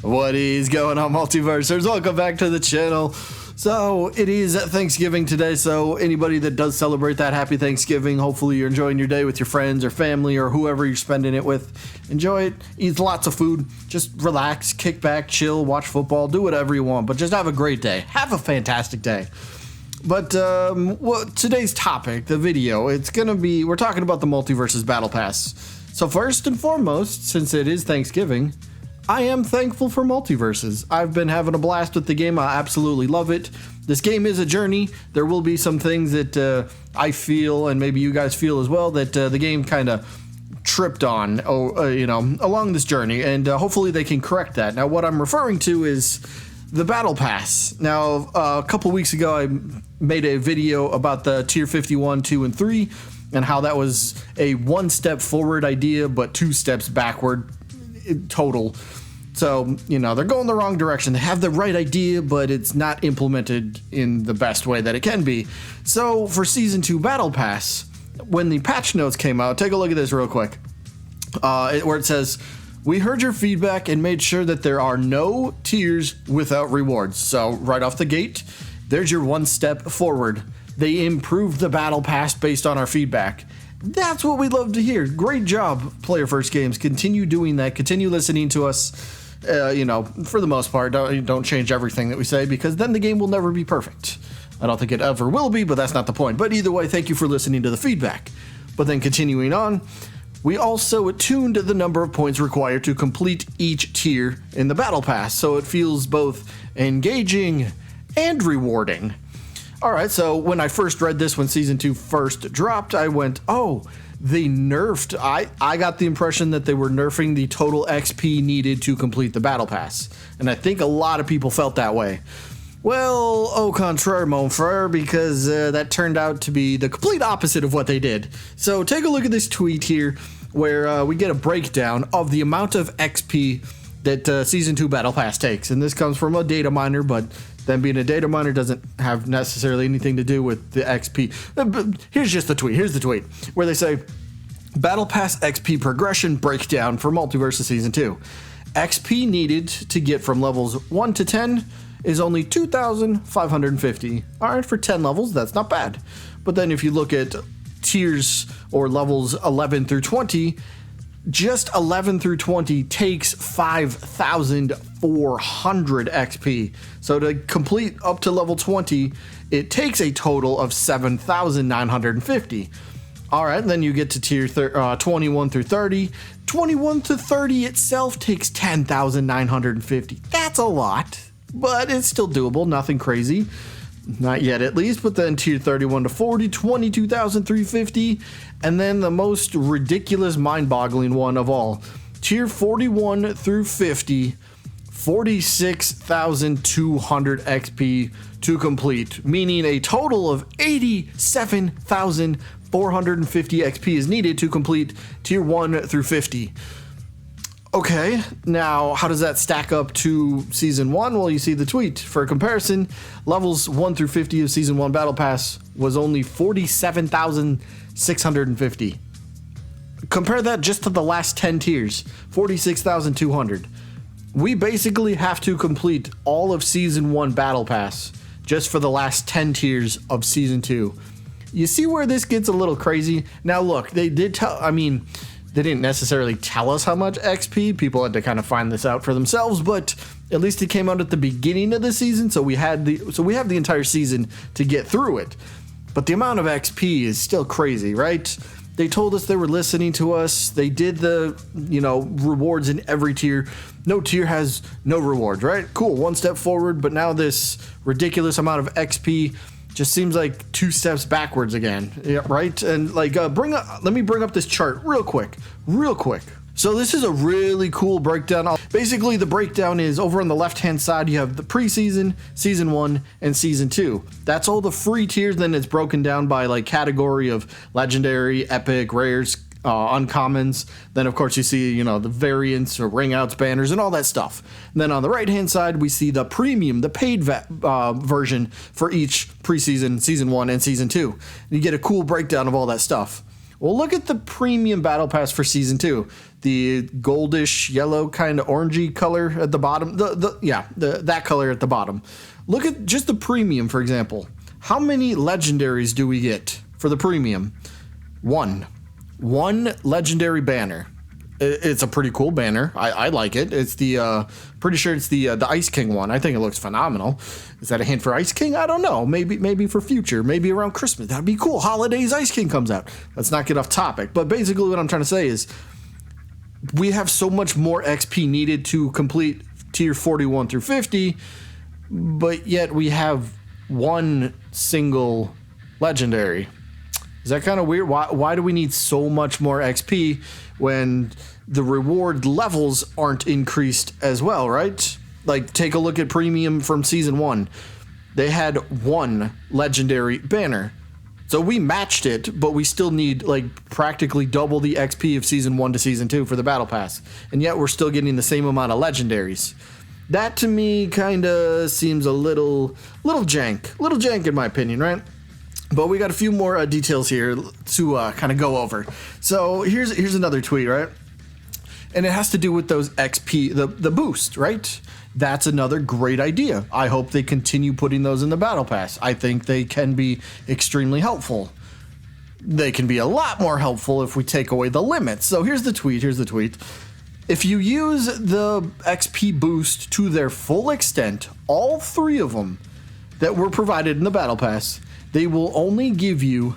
What is going on, Multiversers? Welcome back to the channel. So, it is Thanksgiving today, so anybody that does celebrate that, happy Thanksgiving. Hopefully you're enjoying your day with your friends or family or whoever you're spending it with. Enjoy it, eat lots of food, just relax, kick back, chill, watch football, do whatever you want, but just have a great day. Have a fantastic day. But today's topic, the video, we're talking about the Multiversus Battle Pass. So first and foremost, since it is Thanksgiving, I am thankful for Multiverses. I've been having a blast with the game. I absolutely love it. This game is a journey. There will be some things that I feel, and maybe you guys feel as well, that the game kind of tripped on, along this journey, and hopefully they can correct that. Now, what I'm referring to is the Battle Pass. Now, a couple weeks ago, I made a video about the Tier 51, 2, and 3, and how that was a one-step forward idea, but 2 steps backward total. So, they're going the wrong direction. They have the right idea, but it's not implemented in the best way that it can be. So, for Season 2 Battle Pass, when the patch notes came out, take a look at this real quick, where it says, "We heard your feedback and made sure that there are no tiers without rewards." So, right off the gate, there's your one step forward. They improved the Battle Pass based on our feedback. That's what we love to hear. Great job, Player First Games. Continue doing that. Continue listening to us. For the most part, don't change everything that we say, because then the game will never be perfect. I don't think it ever will be, but that's not the point. But either way, thank you for listening to the feedback. But then continuing on, we also tuned the number of points required to complete each tier in the Battle Pass, so it feels both engaging and rewarding. Alright, so when I first read this when Season 2 first dropped, I went, oh, they nerfed. I got the impression that they were nerfing the total XP needed to complete the Battle Pass. And I think a lot of people felt that way. Well, au contraire, mon frere, because that turned out to be the complete opposite of what they did. So take a look at this tweet here, where we get a breakdown of the amount of XP that Season 2 Battle Pass takes. And this comes from a data miner, but them being a data miner doesn't have necessarily anything to do with the XP. Here's just the tweet. Here's the tweet where they say, Battle Pass XP progression breakdown for Multiversus Season 2. XP needed to get from levels 1 to 10 is only 2,550. All right, for 10 levels, that's not bad. But then if you look at tiers or levels 11 through 20, just 11 through 20 takes 5,400 XP. So to complete up to level 20, it takes a total of 7,950. All right, then you get to tier 21 through 30. 21 to 30 itself takes 10,950. That's a lot, but it's still doable, nothing crazy. Not yet, at least. But then tier 31 to 40, 22,350. And then the most ridiculous, mind-boggling one of all, tier 41 through 50, 46,200 XP to complete, meaning a total of 87,450 XP is needed to complete tier 1 through 50. Okay, now how does that stack up to Season 1? Well, you see the tweet. For comparison, levels 1 through 50 of Season 1 Battle Pass was only 47,650. Compare that just to the last 10 tiers, 46,200. We basically have to complete all of Season 1 Battle Pass just for the last 10 tiers of Season 2. You see where this gets a little crazy? Now look, they didn't necessarily tell us how much XP. People had to kind of find this out for themselves, but at least it came out at the beginning of the season, so we have the entire season to get through it. But the amount of XP is still crazy, right? They told us they were listening to us. They did the, rewards in every tier. No tier has no rewards, right? Cool, one step forward, but now this ridiculous amount of XP just seems like 2 steps backwards again, yeah, right? And let me bring up this chart real quick. So this is a really cool breakdown. Basically, the breakdown is over on the left-hand side, you have the preseason, Season 1, and Season 2. That's all the free tiers, then it's broken down by category of legendary, epic, rares, uncommons. Then of course you see, the variants or ring outs, banners, and all that stuff. And then on the right hand side, we see the premium, the paid version for each preseason, Season 1, and Season 2. And you get a cool breakdown of all that stuff. Well, look at the premium battle pass for season 2. The goldish yellow kind of orangey color at the bottom. That color at the bottom. Look at just the premium, for example. How many legendaries do we get for the premium? One legendary banner. It's a pretty cool banner. I like it. It's the pretty sure it's the Ice King one. I think it looks phenomenal. Is that a hint for Ice King? I don't know. Maybe for future. Maybe around Christmas. That'd be cool. Holidays, Ice King comes out. Let's not get off topic. But basically what I'm trying to say is we have so much more XP needed to complete tier 41 through 50, but yet we have one single legendary. Is that kind of weird? Why do we need so much more XP when the reward levels aren't increased as well, right? Like, take a look at premium from season 1. They had one legendary banner. So we matched it, but we still need like practically double the XP of season 1 to season 2 for the battle pass. And yet we're still getting the same amount of legendaries. That to me kind of seems a little jank in my opinion, right? But we got a few more details here to kind of go over. So here's another tweet, right? And it has to do with those XP, the boost, right? That's another great idea. I hope they continue putting those in the battle pass. I think they can be extremely helpful. They can be a lot more helpful if we take away the limits. So here's the tweet. If you use the XP boost to their full extent, all 3 of them that were provided in the battle pass, they will only give you,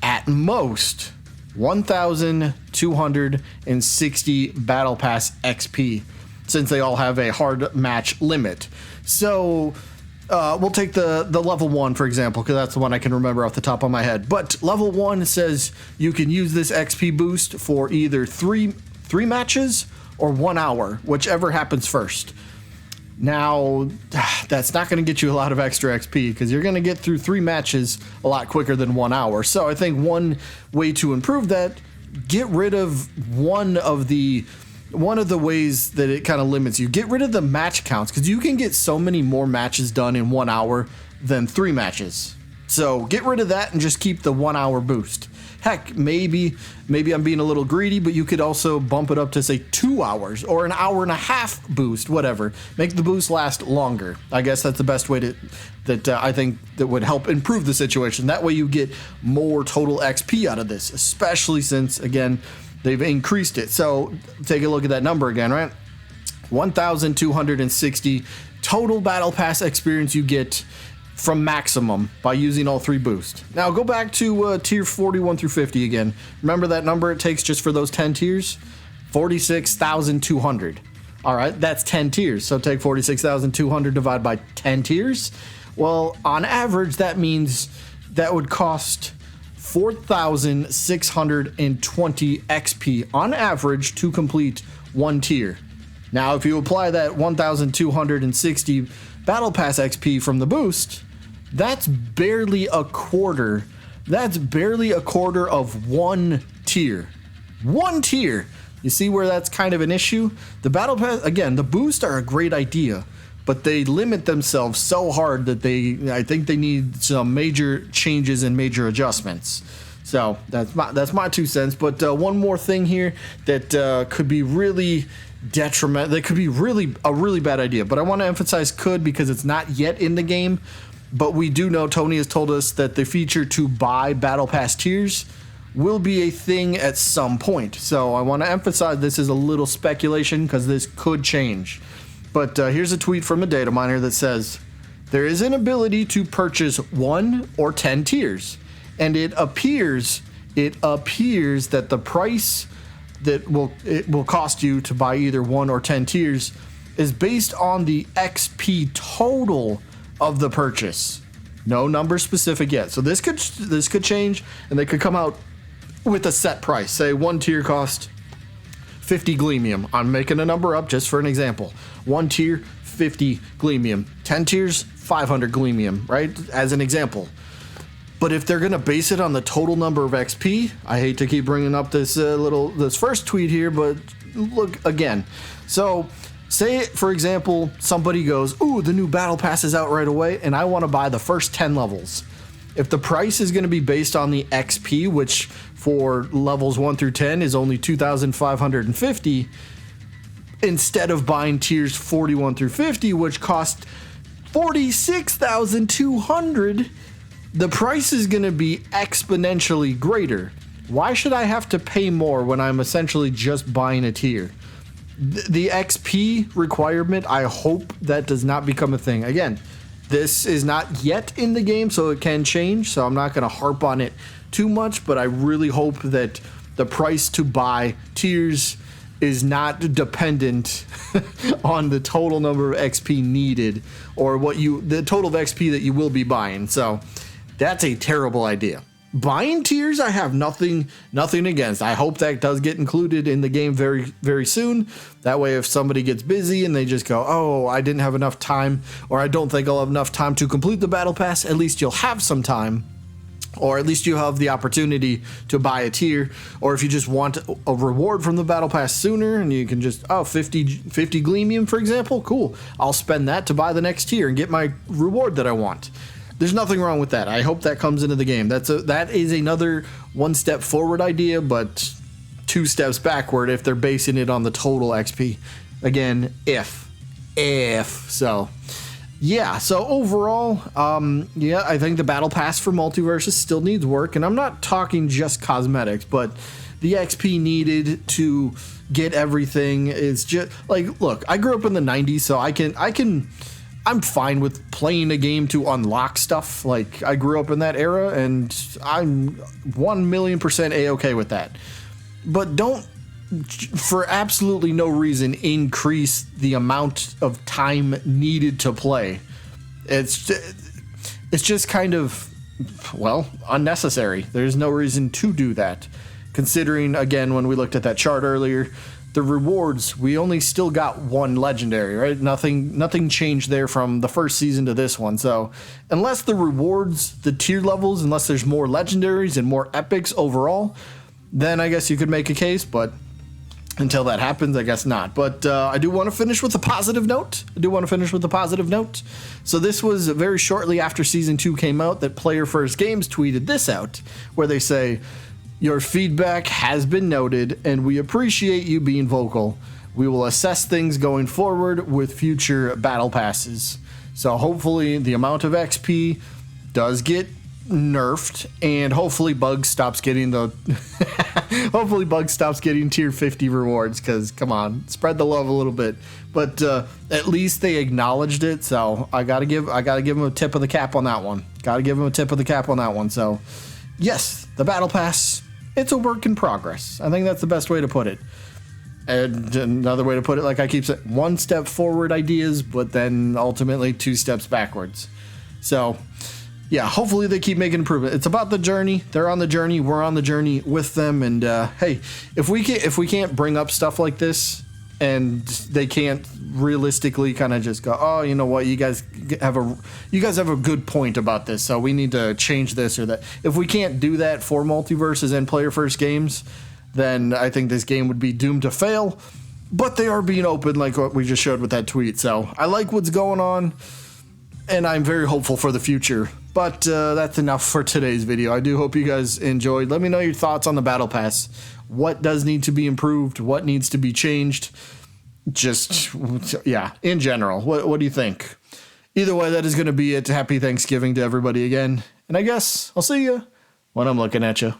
at most, 1,260 battle pass XP, since they all have a hard match limit. So we'll take the level 1, for example, because that's the one I can remember off the top of my head. But level 1 says you can use this XP boost for either three matches or 1 hour, whichever happens first. Now, that's not going to get you a lot of extra XP because you're going to get through 3 matches a lot quicker than 1 hour. So I think one way to improve that, get rid of one of the ways that it kind of limits you. Get rid of the match counts because you can get so many more matches done in 1 hour than 3 matches. So get rid of that and just keep the 1 hour boost. Heck, maybe I'm being a little greedy, but you could also bump it up to, say, 2 hours or an hour and a half boost, whatever. Make the boost last longer. I guess that's the best way that I think that would help improve the situation. That way you get more total XP out of this, especially since, again, they've increased it. So take a look at that number again, right? 1,260 total battle pass experience you get from maximum by using all 3 boosts. Now go back to tier 41 through 50 again. Remember that number it takes just for those 10 tiers? 46,200. All right, that's 10 tiers. So take 46,200 divided by 10 tiers. Well, on average, that means that would cost 4,620 XP on average to complete 1 tier. Now, if you apply that 1,260 battle pass XP from the boost, that's barely a quarter. That's barely a quarter of 1 tier. 1 tier. You see where that's kind of an issue? The battle pass, again, the boosts are a great idea, but they limit themselves so hard that I think they need some major changes and major adjustments. So that's my 2 cents. But one more thing here that could be really detrimental. That could be a really bad idea. But I want to emphasize could because it's not yet in the game. But we do know Tony has told us that the feature to buy battle pass tiers will be a thing at some point. So I want to emphasize this is a little speculation because this could change. But here's a tweet from a data miner that says, there is an ability to purchase 1 or 10 tiers. And it appears that the price that it will cost you to buy either 1 or 10 tiers is based on the XP total of the purchase. No number specific yet. So this could change, and they could come out with a set price. Say 1 tier cost 50 Gleamium. I'm making a number up just for an example. 1 tier, 50 Gleamium. 10 tiers, 500 Gleamium, right? As an example. But if they're going to base it on the total number of XP, I hate to keep bringing up this first tweet here, but look again. So say, for example, somebody goes, ooh, the new battle pass is out right away, and I want to buy the first 10 levels. if the price is going to be based on the XP, which for levels 1 through 10 is only 2,550, instead of buying tiers 41 through 50, which cost 46,200, the price is going to be exponentially greater. Why should I have to pay more when I'm essentially just buying a tier? The XP requirement, I hope that does not become a thing. Again, this is not yet in the game, so it can change, so I'm not going to harp on it too much, but I really hope that the price to buy tiers is not dependent on the total number of XP needed or the total of XP that you will be buying. So that's a terrible idea. Buying tiers, I have nothing against. I hope that does get included in the game very, very soon. That way, if somebody gets busy and they just go, oh, I didn't have enough time, or I don't think I'll have enough time to complete the battle pass, at least you'll have some time, or at least you have the opportunity to buy a tier. Or if you just want a reward from the battle pass sooner and you can just, 50 Gleamium, for example, cool. I'll spend that to buy the next tier and get my reward that I want. There's nothing wrong with that. I hope that comes into the game. That is another one step forward idea, but 2 steps backward if they're basing it on the total XP. Again, if. So, yeah. So overall, I think the battle pass for Multiversus still needs work, and I'm not talking just cosmetics, but the XP needed to get everything is just like, look, I grew up in the 90s, so I'm fine with playing a game to unlock stuff. Like, I grew up in that era, and I'm 1,000,000% A-okay with that. But don't, for absolutely no reason, increase the amount of time needed to play. It's just kind of, well, unnecessary. There's no reason to do that. Considering, again, when we looked at that chart earlier, the rewards, we only still got 1 legendary, right? Nothing changed there from the first season to this one. So unless the rewards, the tier levels, unless there's more legendaries and more epics overall, then I guess you could make a case, but until that happens, I guess not. But I do want to finish with a positive note. So this was very shortly after Season 2 came out that Player First Games tweeted this out, where they say, "Your feedback has been noted, and we appreciate you being vocal. We will assess things going forward with future battle passes." So hopefully the amount of XP does get nerfed, and hopefully Bug stops getting tier 50 rewards, because come on, spread the love a little bit. But at least they acknowledged it, so I gotta give them a tip of the cap on that one. So yes, the battle pass, it's a work in progress. I think that's the best way to put it. And another way to put it, like I keep saying, 1 step forward ideas, but then ultimately 2 steps backwards. So, yeah, hopefully they keep making improvement. It's about the journey. They're on the journey. We're on the journey with them. And hey, if we can't bring up stuff like this, and they can't realistically kind of just go, oh, you know what, you guys have a good point about this, so we need to change this or that. If we can't do that for Multiverses and Player First Games, then I think this game would be doomed to fail. But they are being open, like what we just showed with that tweet. So I like what's going on, and I'm very hopeful for the future. But that's enough for today's video. I do hope you guys enjoyed. Let me know your thoughts on the Battle Pass. What does need to be improved? What needs to be changed? Just, yeah, in general. What do you think? Either way, that is going to be it. Happy Thanksgiving to everybody again. And I guess I'll see you when I'm looking at you.